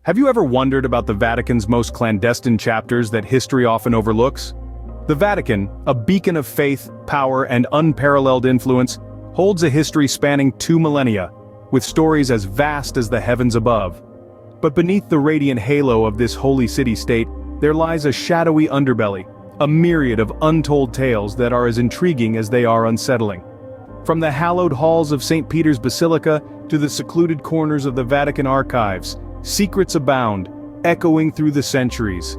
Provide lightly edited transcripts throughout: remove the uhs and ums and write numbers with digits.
Have you ever wondered about the Vatican's most clandestine chapters that history often overlooks? The Vatican, a beacon of faith, power, and unparalleled influence, holds a history spanning 2 millennia, with stories as vast as the heavens above. But beneath the radiant halo of this holy city-state, there lies a shadowy underbelly, a myriad of untold tales that are as intriguing as they are unsettling. From the hallowed halls of St. Peter's Basilica to the secluded corners of the Vatican archives, secrets abound, echoing through the centuries.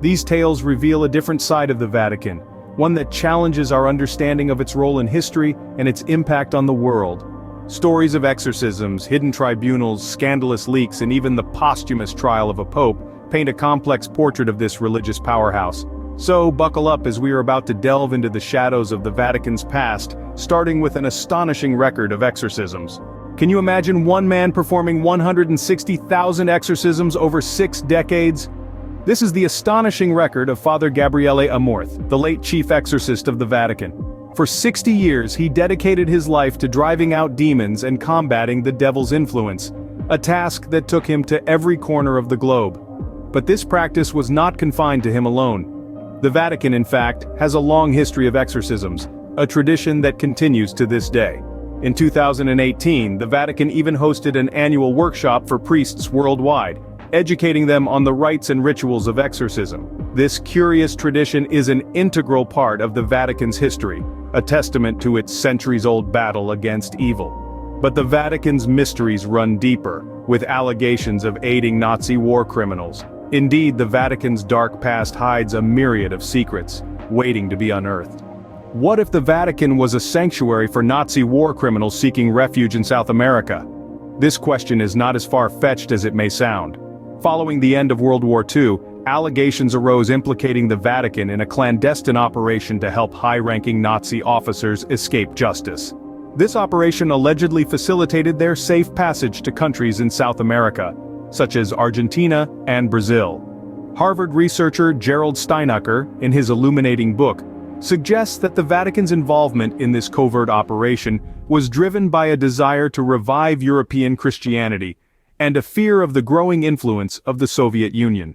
These tales reveal a different side of the Vatican, one that challenges our understanding of its role in history and its impact on the world. Stories of exorcisms, hidden tribunals, scandalous leaks, and even the posthumous trial of a pope paint a complex portrait of this religious powerhouse. So buckle up as we are about to delve into the shadows of the Vatican's past, starting with an astonishing record of exorcisms. Can you imagine one man performing 160,000 exorcisms over 6 decades? This is the astonishing record of Father Gabriele Amorth, the late chief exorcist of the Vatican. For 60 years he dedicated his life to driving out demons and combating the devil's influence, a task that took him to every corner of the globe. But this practice was not confined to him alone. The Vatican, in fact, has a long history of exorcisms, a tradition that continues to this day. In 2018, the Vatican even hosted an annual workshop for priests worldwide, educating them on the rites and rituals of exorcism. This curious tradition is an integral part of the Vatican's history, a testament to its centuries-old battle against evil. But the Vatican's mysteries run deeper, with allegations of aiding Nazi war criminals. Indeed, the Vatican's dark past hides a myriad of secrets, waiting to be unearthed. What if the Vatican was a sanctuary for Nazi war criminals seeking refuge in South America? This question is not as far-fetched as it may sound. Following the end of World War II, allegations arose implicating the Vatican in a clandestine operation to help high-ranking Nazi officers escape justice. This operation allegedly facilitated their safe passage to countries in South America, such as Argentina and Brazil. Harvard researcher Gerald Steinacher, in his illuminating book, suggests that the Vatican's involvement in this covert operation was driven by a desire to revive European Christianity and a fear of the growing influence of the Soviet Union.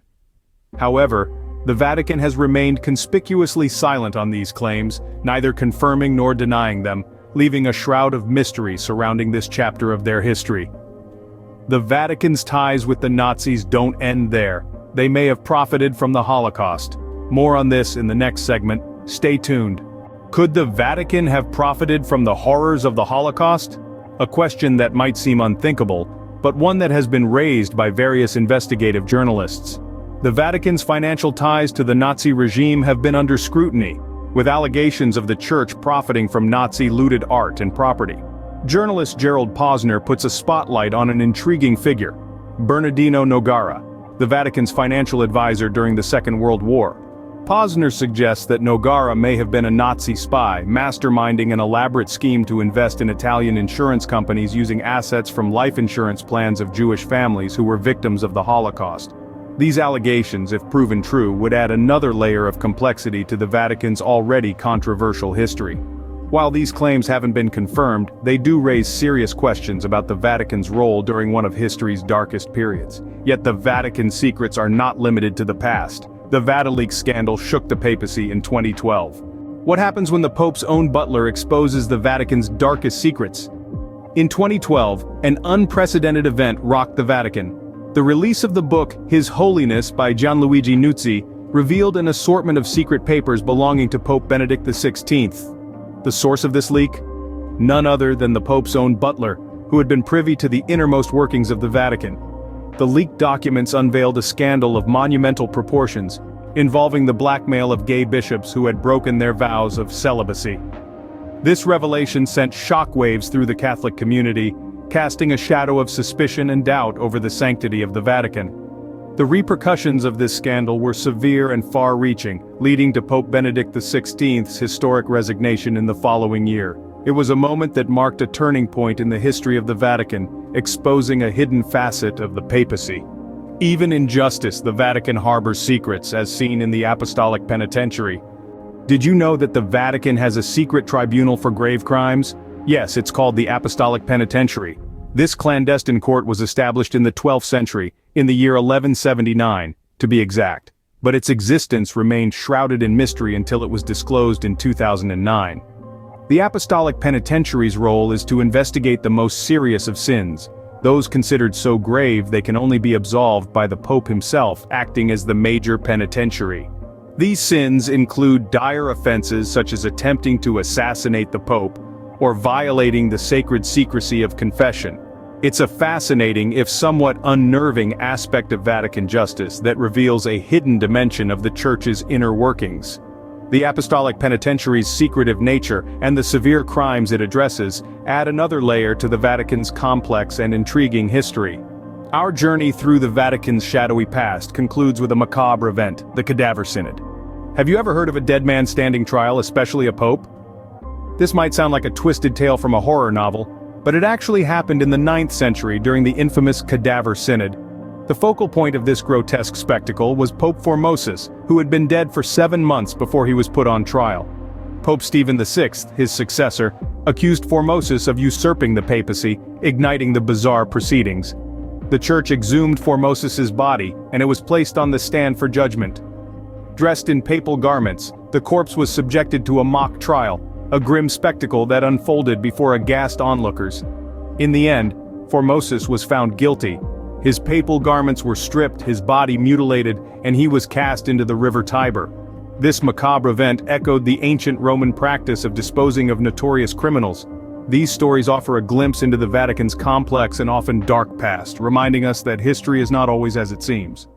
However, the Vatican has remained conspicuously silent on these claims, neither confirming nor denying them, leaving a shroud of mystery surrounding this chapter of their history. The Vatican's ties with the Nazis don't end there. They may have profited from the Holocaust. More on this in the next segment. Stay tuned. Could the Vatican have profited from the horrors of the Holocaust? A question that might seem unthinkable, but one that has been raised by various investigative journalists. The Vatican's financial ties to the Nazi regime have been under scrutiny, with allegations of the Church profiting from Nazi-looted art and property. Journalist Gerald Posner puts a spotlight on an intriguing figure, Bernardino Nogara, the Vatican's financial advisor during the Second World War. Posner suggests that Nogara may have been a Nazi spy, masterminding an elaborate scheme to invest in Italian insurance companies using assets from life insurance plans of Jewish families who were victims of the Holocaust. These allegations, if proven true, would add another layer of complexity to the Vatican's already controversial history. While these claims haven't been confirmed, they do raise serious questions about the Vatican's role during one of history's darkest periods. Yet the Vatican's secrets are not limited to the past. The Vatileaks Scandal shook the papacy in 2012. What happens when the Pope's own butler exposes the Vatican's darkest secrets? In 2012, an unprecedented event rocked the Vatican. The release of the book His Holiness by Gianluigi Nuzzi revealed an assortment of secret papers belonging to Pope Benedict XVI. The source of this leak? None other than the Pope's own butler, who had been privy to the innermost workings of the Vatican. The leaked documents unveiled a scandal of monumental proportions, involving the blackmail of gay bishops who had broken their vows of celibacy. This revelation sent shockwaves through the Catholic community, casting a shadow of suspicion and doubt over the sanctity of the Vatican. The repercussions of this scandal were severe and far-reaching, leading to Pope Benedict XVI's historic resignation in the following year. It was a moment that marked a turning point in the history of the Vatican, exposing a hidden facet of the papacy. Even in justice, the Vatican harbors secrets, as seen in the Apostolic Penitentiary. Did you know that the Vatican has a secret tribunal for grave crimes? Yes, it's called the Apostolic Penitentiary. This clandestine court was established in the 12th century, in the year 1179, to be exact, but its existence remained shrouded in mystery until it was disclosed in 2009. The Apostolic Penitentiary's role is to investigate the most serious of sins, those considered so grave they can only be absolved by the Pope himself acting as the major penitentiary. These sins include dire offenses such as attempting to assassinate the Pope, or violating the sacred secrecy of confession. It's a fascinating, if somewhat unnerving aspect of Vatican justice that reveals a hidden dimension of the Church's inner workings. The Apostolic Penitentiary's secretive nature and the severe crimes it addresses add another layer to the Vatican's complex and intriguing history. Our journey through the Vatican's shadowy past concludes with a macabre event, the Cadaver Synod. Have you ever heard of a dead man standing trial, especially a pope? This might sound like a twisted tale from a horror novel, but it actually happened in the 9th century during the infamous Cadaver Synod. The focal point of this grotesque spectacle was Pope Formosus, who had been dead for 7 months before he was put on trial. Pope Stephen VI, his successor, accused Formosus of usurping the papacy, igniting the bizarre proceedings. The Church exhumed Formosus's body, and it was placed on the stand for judgment. Dressed in papal garments, the corpse was subjected to a mock trial, a grim spectacle that unfolded before aghast onlookers. In the end, Formosus was found guilty. His papal garments were stripped, his body mutilated, and he was cast into the river Tiber. This macabre event echoed the ancient Roman practice of disposing of notorious criminals. These stories offer a glimpse into the Vatican's complex and often dark past, reminding us that history is not always as it seems.